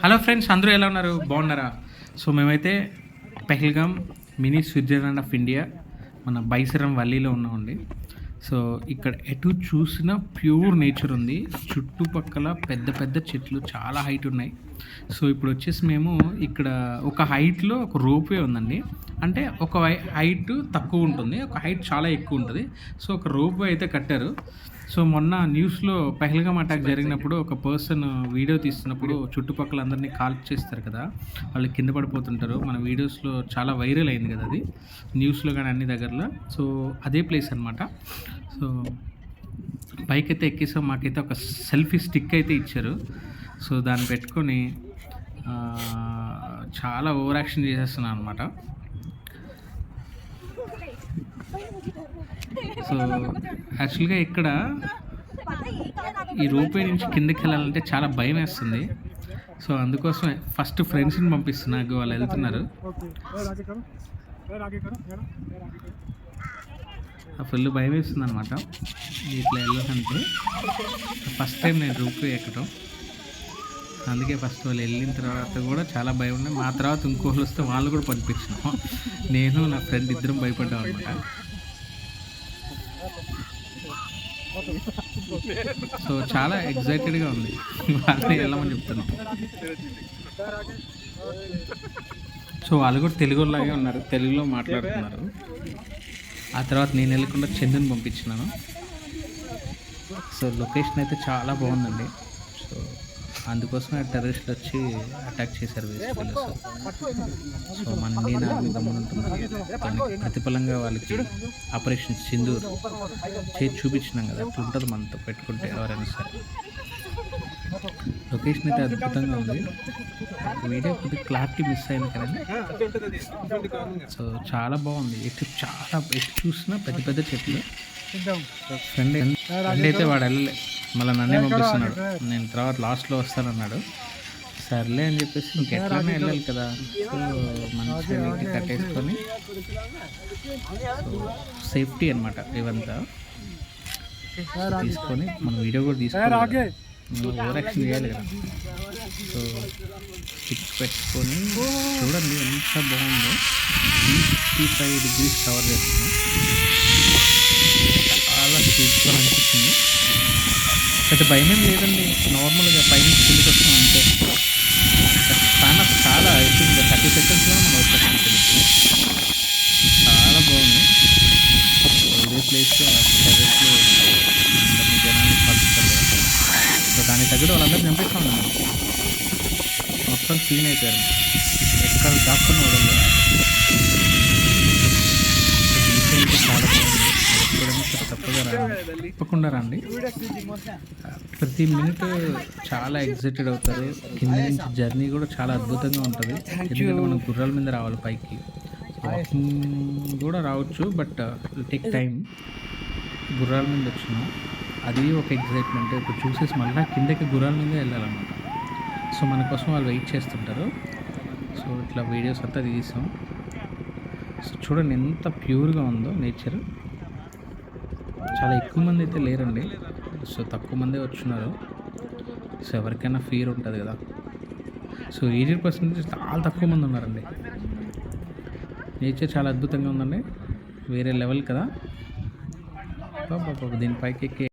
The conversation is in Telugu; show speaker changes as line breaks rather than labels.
హలో ఫ్రెండ్స్, అందరూ ఎలా ఉన్నారు? బాగున్నారా? సో మేమైతే Pahalgam mini Switzerland of India మన బైసరం వల్లీలో ఉన్నామండి. సో ఇక్కడ ఎటు చూసినా ప్యూర్ నేచర్ ఉంది. చుట్టుపక్కల పెద్ద పెద్ద చెట్లు చాలా హైట్ ఉన్నాయి. సో ఇప్పుడు వచ్చేసి మేము ఇక్కడ ఒక హైట్లో ఒక రోప్వే ఉందండి. అంటే ఒక హైట్ తక్కువ ఉంటుంది, ఒక హైట్ చాలా ఎక్కువ ఉంటుంది. సో ఒక రోప్వే అయితే కట్టారు. సో మొన్న న్యూస్లో పెహల్గాం అటాక్ జరిగినప్పుడు ఒక పర్సన్ వీడియో తీస్తున్నప్పుడు చుట్టుపక్కల అందరినీ కాల్ చేస్తారు కదా, వాళ్ళు కింద పడిపోతుంటారు. మన వీడియోస్లో చాలా వైరల్ అయింది కదా అది, న్యూస్లో కానీ అన్ని దగ్గరలో. సో అదే ప్లేస్ అనమాట. సో బైక్ అయితే ఎక్కేసాం. మాకైతే ఒక సెల్ఫీ స్టిక్ అయితే ఇచ్చారు. సో దాన్ని పెట్టుకొని చాలా ఓవర్ యాక్షన్ చేసేస్తున్నాను అనమాట. సో యాక్చువల్గా ఇక్కడ ఈ రోప్వే నుంచి కిందకి వెళ్ళాలంటే చాలా భయం వేస్తుంది. సో అందుకోసమే ఫస్ట్ ఫ్రెండ్స్ని పంపిస్తున్నారు, వాళ్ళు వెళ్తున్నారు. ఫుల్ భయం వేస్తుంది అనమాట ఇట్లా వెళ్ళాలంటే. ఫస్ట్ టైం నేను రోప్వే ఎక్కడం, అందుకే ఫస్ట్ వాళ్ళు వెళ్ళిన తర్వాత కూడా చాలా భయం ఉండే. మా తర్వాత ఇంకోళ్ళు వస్తే వాళ్ళు కూడా పంపించినాం. నేను నా ఫ్రెండ్ ఇద్దరం భయపడ్డాం అనమాట. సో చాలా ఎగ్జైటెడ్గా ఉంది, వాళ్ళని వెళ్ళమని చెప్తున్నాం. సో వాళ్ళు కూడా తెలుగులాగే ఉన్నారు, తెలుగులో మాట్లాడుతున్నారు. ఆ తర్వాత నేను వెళ్ళకుండా చందుని పంపించినాను. సో లొకేషన్ అయితే చాలా బాగుందండి. సో అందుకోసమే టెర్రరిస్టులు వచ్చి అటాక్ చేశారు వేసుకెళ్ళి. సో మన ఇండియన్ ఆర్మీ గమనుంటున్నారు, దానికి ప్రతిఫలంగా వాళ్ళకి ఆపరేషన్ సింధూర్ చేసి చూపించినాం కదా, అట్లా ఉంటుంది మనతో పెట్టుకుంటే ఎవరైనా సరే. లొకేషన్ అయితే అద్భుతంగా ఉంది. వీడియో కొద్దిగా క్లారిటీ మిస్ అయింది కదండి. సో చాలా బాగుంది. ఎటు చూసినా పెద్ద పెద్ద చెట్లు. ఫ్రెండ్ అయితే వాడు వెళ్ళలే, మళ్ళీ నన్నే పంపిస్తున్నాడు. నేను తర్వాత లాస్ట్లో వస్తానన్నాడు. సర్లే అని చెప్పేసి ఇంకెట్లానే వెళ్ళాలి కదా. సో మంచిగా కట్టేసుకొని సేఫ్టీ అనమాట ఇవంతా తీసుకొని మనం వీడియో కూడా తీసుకోవాలి, ఓవర్ యాక్షన్ చేయాలి కదా. సో స్టిక్స్ పెట్టుకొని చూడండి ఎంత బాగుందో. 365 degrees కవర్ చేస్తున్నాం. చాలా సూపర్ అనిపిస్తుంది. పెద్ద భయం ఏం లేదండి, నార్మల్గా పైన కిందికి వస్తున్నాం అంతే. చాలా చాలా అయిపోయింది, 30 secondsలో మనం వచ్చేస్తాం కిందికి. చాలా బాగుంది. ఇదే ప్లేస్లో టెర్రస్లో అందరినీ జనాన్ని కలుస్తారు కదా. సో దానికి తగ్గట్టు వాళ్ళందరూ చంపేస్తాం మనం. మొత్తం క్లీన్ అయిపోయారు, ఎక్కడ దాక్కున్న వదల్లో. చాలా బాగుంది. తప్పకుండా రండి. ప్రతి మినిట్ చాలా ఎగ్జైటెడ్ అవుతారు. కింద నుంచి జర్నీ కూడా చాలా అద్భుతంగా ఉంటుంది. ఎందుకంటే మనం గుర్రాల మీద రావాలి పైకి, వాకింగ్ కూడా రావచ్చు, బట్ టేక్ టైం. గుర్రాల మీద వచ్చినాం, అది ఒక ఎగ్జైట్మెంట్. ఇప్పుడు చూసేసి మళ్ళీ కిందకి గుర్రాల మీద వెళ్ళాలన్నమాట. సో మన కోసం వాళ్ళు వెయిట్ చేస్తుంటారు. సో ఇట్లా వీడియోస్ అంతా తీసాం. సో చూడండి ఎంత ప్యూర్గా ఉందో నేచర్. చాలా ఎక్కువ మంది అయితే లేరండి, సో తక్కువ మందే వచ్చున్నారు. సో ఎవరికైనా ఫీర్ ఉంటుంది కదా. సో 80% చాలా తక్కువ మంది ఉన్నారండి. నేచర్ చాలా అద్భుతంగా ఉందండి, వేరే లెవెల్ కదా. దీనిపైకి ఎక్కి